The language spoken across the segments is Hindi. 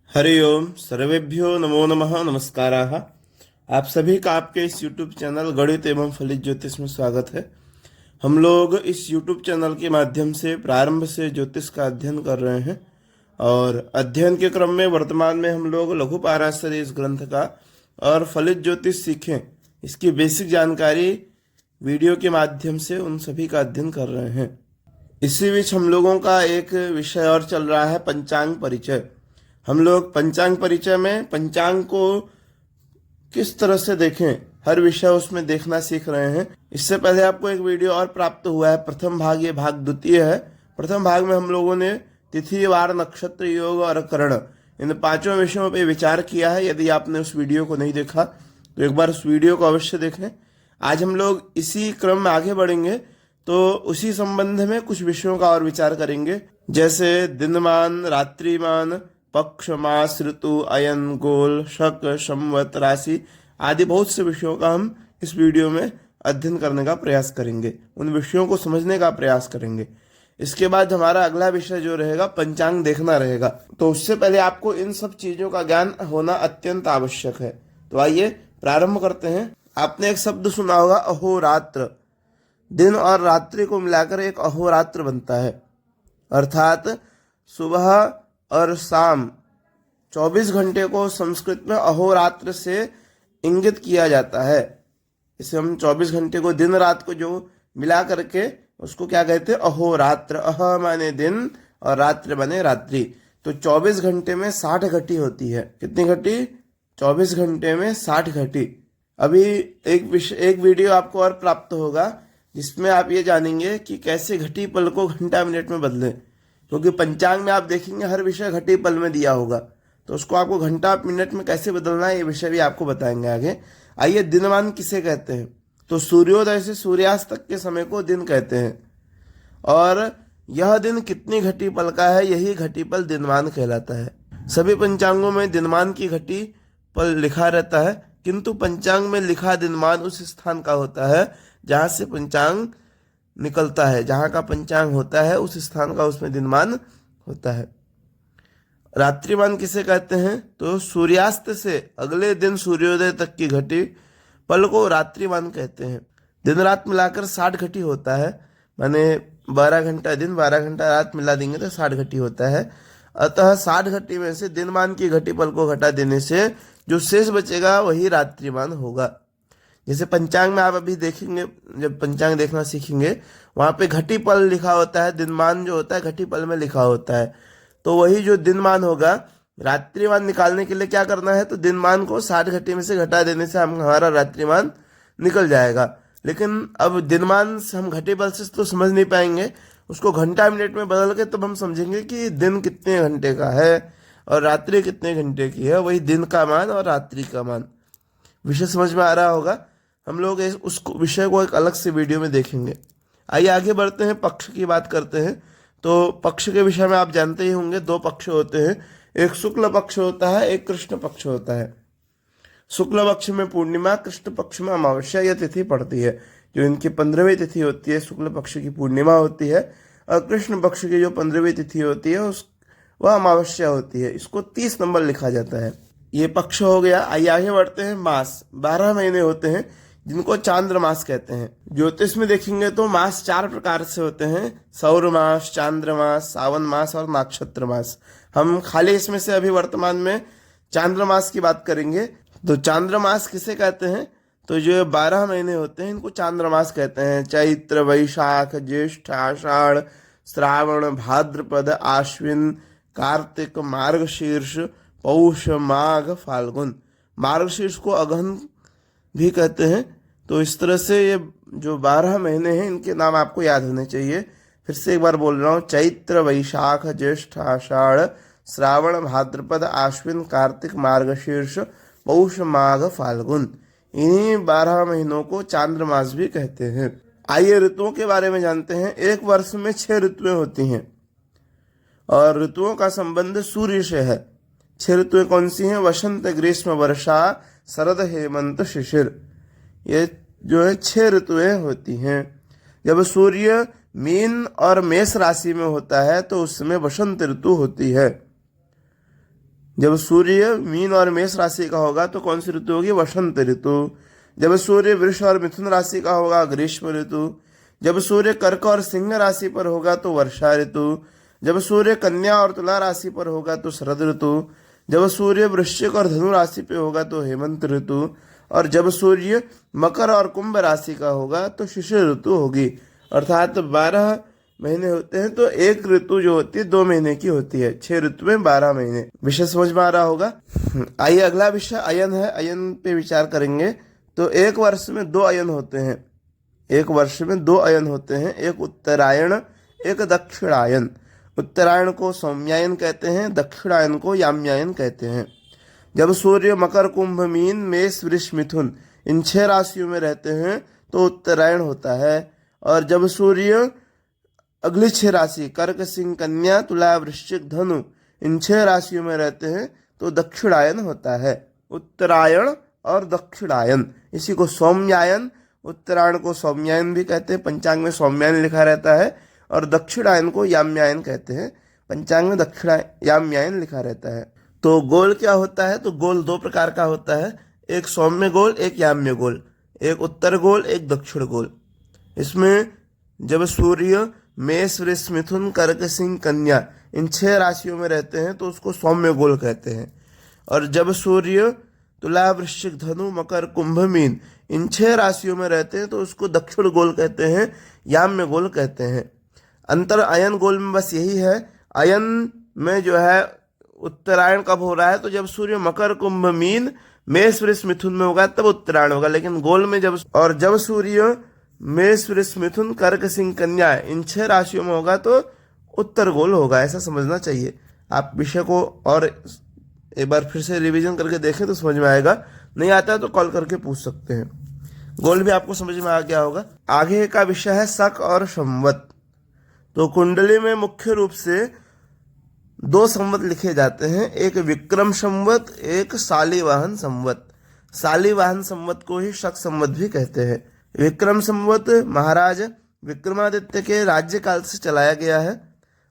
हरि ओम सर्वेभ्यो नमो नमः नमस्काराः। आप सभी का आपके इस YouTube चैनल गणित एवं फलित ज्योतिष में स्वागत है। हम लोग इस YouTube चैनल के माध्यम से प्रारंभ से ज्योतिष का अध्ययन कर रहे हैं और अध्ययन के क्रम में वर्तमान में हम लोग लघु पाराशर इस ग्रंथ का और फलित ज्योतिष सीखें इसकी बेसिक जानकारी वीडियो के माध्यम से उन सभी का अध्ययन कर रहे हैं। इसी बीच हम लोगों का एक विषय और चल रहा है पंचांग परिचय। हम लोग पंचांग परिचय में पंचांग को किस तरह से देखें हर विषय उसमें देखना सीख रहे हैं। इससे पहले आपको एक वीडियो और प्राप्त हुआ है, प्रथम भाग, ये भाग द्वितीय है। प्रथम भाग में हम लोगों ने तिथि वार नक्षत्र योग और करण इन पांचों विषयों पर विचार किया है। यदि आपने उस वीडियो को नहीं देखा तो एक बार उस वीडियो को अवश्य देखें। आज हम लोग इसी क्रम में आगे बढ़ेंगे तो उसी संबंध में कुछ विषयों का और विचार करेंगे, जैसे दिनमान, रात्रिमान, पक्ष, मास, ऋतु, अयन, गोल, शक, संवत, राशि आदि बहुत से विषयों का हम इस वीडियो में अध्ययन करने का प्रयास करेंगे, उन विषयों को समझने का प्रयास करेंगे। इसके बाद हमारा अगला विषय जो रहेगा पंचांग देखना रहेगा। तो उससे पहले आपको इन सब चीजों का ज्ञान होना अत्यंत आवश्यक है। तो आइए प्रारंभ करते हैं। आपने एक शब्द सुना होगा अहोरात्र। दिन और रात्रि को मिलाकर एक अहोरात्र बनता है, अर्थात सुबह और शाम 24 घंटे को संस्कृत में अहोरात्र से इंगित किया जाता है। इसे हम 24 घंटे को दिन रात को जो मिला करके उसको क्या कहते हैं, अहोरात्र। अह माने दिन और रात्र माने रात्रि। तो 24 घंटे में 60 घटी होती है। कितनी घटी? 24 घंटे में 60 घटी। अभी एक वीडियो आपको और प्राप्त होगा जिसमें आप ये जानेंगे कि कैसे घटी पल को घंटा मिनट में बदलें, क्योंकि पंचांग में आप देखेंगे हर विषय घटी पल में दिया होगा, तो उसको आपको घंटा मिनट में कैसे बदलना है ये विषय भी आपको बताएंगे आगे। आइए, दिनमान किसे कहते हैं? तो सूर्योदय से सूर्यास्त तक के समय को दिन कहते हैं। और यह दिन कितनी घटी पल का है, यही घटी पल दिनमान कहलाता है। सभी पंचांगों में दिनमान की घटी पल लिखा रहता है, किंतु पंचांग में लिखा दिनमान उस स्थान का होता है जहां से पंचांग निकलता है। जहां का पंचांग होता है उस स्थान का उसमें दिनमान होता है। रात्रिमान किसे कहते हैं? तो सूर्यास्त से अगले दिन सूर्योदय तक की घटी पल को रात्रिमान कहते हैं। दिन रात मिलाकर 60 घटी होता है, माने 12 घंटा दिन 12 घंटा रात मिला देंगे तो 60 घटी होता है। अतः 60 घटी में से दिनमान की घटी पल को घटा देने से जो शेष बचेगा वही रात्रिमान होगा। जैसे पंचांग में आप अभी देखेंगे, जब पंचांग देखना सीखेंगे वहां पे घटी पल लिखा होता है, दिनमान जो होता है घटी पल में लिखा होता है। तो वही जो दिनमान होगा, रात्रिमान निकालने के लिए क्या करना है, तो दिनमान को 60 घटी में से घटा देने से हमारा रात्रिमान निकल जाएगा। लेकिन अब दिनमान से हम घटी पल से तो समझ नहीं पाएंगे, उसको घंटा मिनट में बदल के तब हम समझेंगे कि दिन कितने घंटे का है और रात्रि कितने घंटे की है। वही दिन का मान और रात्रि का मान। विषय समझ में आ रहा होगा। हम लोग उस विषय को एक अलग से वीडियो में देखेंगे। आइए आगे बढ़ते हैं, पक्ष की बात करते हैं। तो पक्ष के विषय में आप जानते ही होंगे, 2 पक्ष होते हैं। एक शुक्ल पक्ष होता है, एक कृष्ण पक्ष होता है। शुक्ल पक्ष में पूर्णिमा, कृष्ण पक्ष में अमावस्या यह तिथि पड़ती है। जो इनकी 15वीं तिथि होती है, शुक्ल पक्ष की पूर्णिमा होती है और कृष्ण पक्ष की जो 15वीं तिथि होती है वह अमावस्या होती है। इसको 30 नंबर लिखा जाता है। ये पक्ष हो गया। आइए आगे बढ़ते हैं। मास 12 महीने होते हैं जिनको चांद्रमास कहते हैं। ज्योतिष में देखेंगे तो मास 4 प्रकार से होते हैं, सौर मास, चांद्रमास, सावन मास और नक्षत्र मास। हम खाली इसमें से अभी वर्तमान में चांद्रमास की बात करेंगे। तो चांद्रमास किसे कहते हैं? तो जो 12 महीने होते हैं इनको चांद्रमास कहते हैं। चैत्र, वैशाख, ज्येष्ठ, आषाढ़, श्रावण, भाद्रपद, आश्विन, कार्तिक, मार्गशीर्ष, पौष, माघ, फाल्गुन। मार्गशीर्ष को अगहन भी कहते हैं। तो इस तरह से ये जो 12 महीने हैं इनके नाम आपको याद होने चाहिए। फिर से एक बार बोल रहा हूँ, चैत्र, वैशाख, ज्येष्ठ, आषाढ़, श्रावण, भाद्रपद, आश्विन, कार्तिक, मार्गशीर्ष, पौष, माघ, फाल्गुन। इन्हीं 12 महीनों को चांद्रमास भी कहते हैं। आइए ऋतुओं के बारे में जानते हैं। एक वर्ष में 6 ऋतुएं होती हैं और ऋतुओं का संबंध सूर्य से है। 6 ऋतुएं कौन सी हैं? वसंत, ग्रीष्म, वर्षा, शरद, हेमंत, शिशिर। ये जो है 6 ऋतुएं होती हैं। जब सूर्य मीन और मेष राशि में होता है तो उस समय वसंत ऋतु होती है। जब सूर्य मीन और मेष राशि का होगा तो कौन सी ऋतु होगी? वसंत ऋतु। जब सूर्य वृष और मिथुन राशि का होगा ग्रीष्म ऋतु। जब सूर्य कर्क और सिंह राशि पर होगा तो वर्षा ऋतु। जब सूर्य कन्या और तुला राशि पर होगा तो शरद ऋतु। जब सूर्य वृश्चिक और धनु राशि पे होगा तो हेमंत ऋतु। और जब सूर्य मकर और कुंभ राशि का होगा तो शिशिर ऋतु होगी। अर्थात 12 महीने होते हैं तो एक ऋतु जो होती है 2 महीने की होती है। 6 ऋतु में 12 महीने। विषय समझ में आ रहा होगा। आइए अगला विषय अयन है। अयन पे विचार करेंगे। तो एक वर्ष में 2 अयन होते हैं। एक वर्ष में 2 अयन होते हैं, एक उत्तरायण एक दक्षिणायन। उत्तरायण को सौम्यायन कहते हैं, दक्षिणायन को याम्यायन कहते हैं। जब सूर्य मकर कुंभ मीन मेष वृष मिथुन इन 6 राशियों में रहते हैं तो उत्तरायण होता है। और जब सूर्य अगली 6 राशि कर्क सिंह कन्या तुला वृश्चिक धनु इन 6 राशियों में रहते हैं तो दक्षिणायन होता है। उत्तरायण और दक्षिणायन, इसी को सौम्यायन, उत्तरायण को सौम्यायन भी कहते हैं, पंचांग में सौम्यायन लिखा रहता है। और दक्षिणायन को याम्यायन कहते हैं, पंचांग में याम्यायन लिखा रहता है। तो गोल क्या होता है? तो गोल 2 प्रकार का होता है, एक सौम्य गोल एक याम्य गोल, एक उत्तर गोल एक दक्षिण गोल। इसमें जब सूर्य मेष वृष मिथुन कर्क सिंह कन्या इन 6 राशियों में रहते हैं तो उसको सौम्य गोल कहते हैं। और जब सूर्य तुला वृश्चिक धनु मकर कुंभ मीन इन 6 राशियों में रहते हैं तो उसको दक्षिण गोल कहते हैं, याम्य गोल कहते हैं। अंतर अयन गोल में बस यही है। अयन में जो है उत्तरायण कब हो रहा है? तो जब सूर्य मकर कुंभ मीन मेष वृष मिथुन में होगा तब उत्तरायण होगा। लेकिन गोल में जब सूर्य मेष वृष मिथुन कर्क सिंह कन्या इन 6 राशियों में होगा तो उत्तर गोल होगा। ऐसा समझना चाहिए। आप विषय को और एक बार फिर से रिवीजन करके देखें तो समझ में आएगा। नहीं आता है तो कॉल करके पूछ सकते हैं। गोल भी आपको समझ में आ गया होगा। आगे का विषय है शक और संवत। तो कुंडली में मुख्य रूप से 2 संवत लिखे जाते हैं, एक विक्रम संवत एक शालिवाहन संवत। शालिवाहन संवत को ही शक संवत भी कहते हैं। विक्रम संवत महाराज विक्रमादित्य के राज्यकाल से चलाया गया है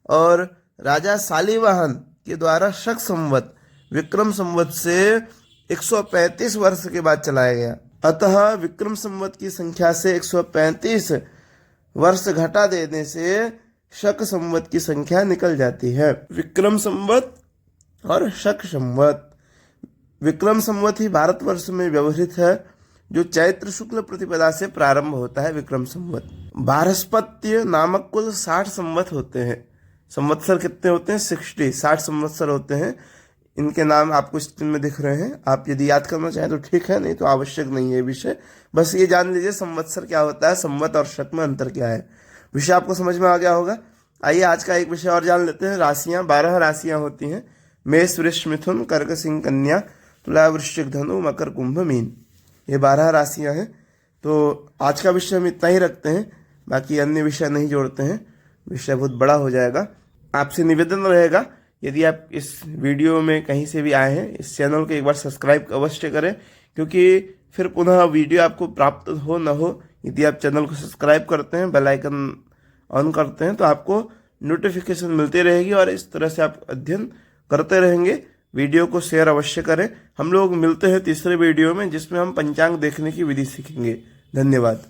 और राजा शालिवाहन के द्वारा शक संवत विक्रम संवत से 135 वर्ष के बाद चलाया गया। अतः विक्रम संवत की संख्या से 135 वर्ष घटा देने से शक संवत की संख्या निकल जाती है। विक्रम संवत और शक संवत। विक्रम संवत ही भारतवर्ष में व्यवहृत है, जो चैत्र शुक्ल प्रतिपदा से प्रारंभ होता है। विक्रम संवत बारहस्पत्य नामक कुल 60 संवत होते हैं। संवत्सर कितने होते हैं? 60 संवत्सर होते हैं। इनके नाम आपको स्क्रीन में दिख रहे हैं। आप यदि याद करना चाहें तो ठीक है, नहीं तो आवश्यक नहीं है विषय। बस ये जान लीजिए संवत्सर क्या होता है, संवत और शक में अंतर क्या है। विषय आपको समझ में आ गया होगा। आइए आज का एक विषय और जान लेते हैं। राशियां 12 राशियां होती हैं, मेष वृष मिथुन कर्क सिंह कन्या तुला वृश्चिक धनु मकर कुंभ मीन, ये 12 राशियां हैं। तो आज का विषय हम इतना ही रखते हैं, बाकी अन्य विषय नहीं जोड़ते हैं, विषय बहुत बड़ा हो जाएगा। आपसे निवेदन रहेगा, यदि आप इस वीडियो में कहीं से भी आए हैं, इस चैनल को एक बार सब्सक्राइब अवश्य करें, क्योंकि फिर पुनः वीडियो आपको प्राप्त हो न हो, यदि आप चैनल को सब्सक्राइब करते हैं, बेल आइकन ऑन करते हैं तो आपको नोटिफिकेशन मिलती रहेगी और इस तरह से आप अध्ययन करते रहेंगे। वीडियो को शेयर अवश्य करें। हम लोग मिलते हैं तीसरे वीडियो में, जिसमें हम पंचांग देखने की विधि सीखेंगे। धन्यवाद।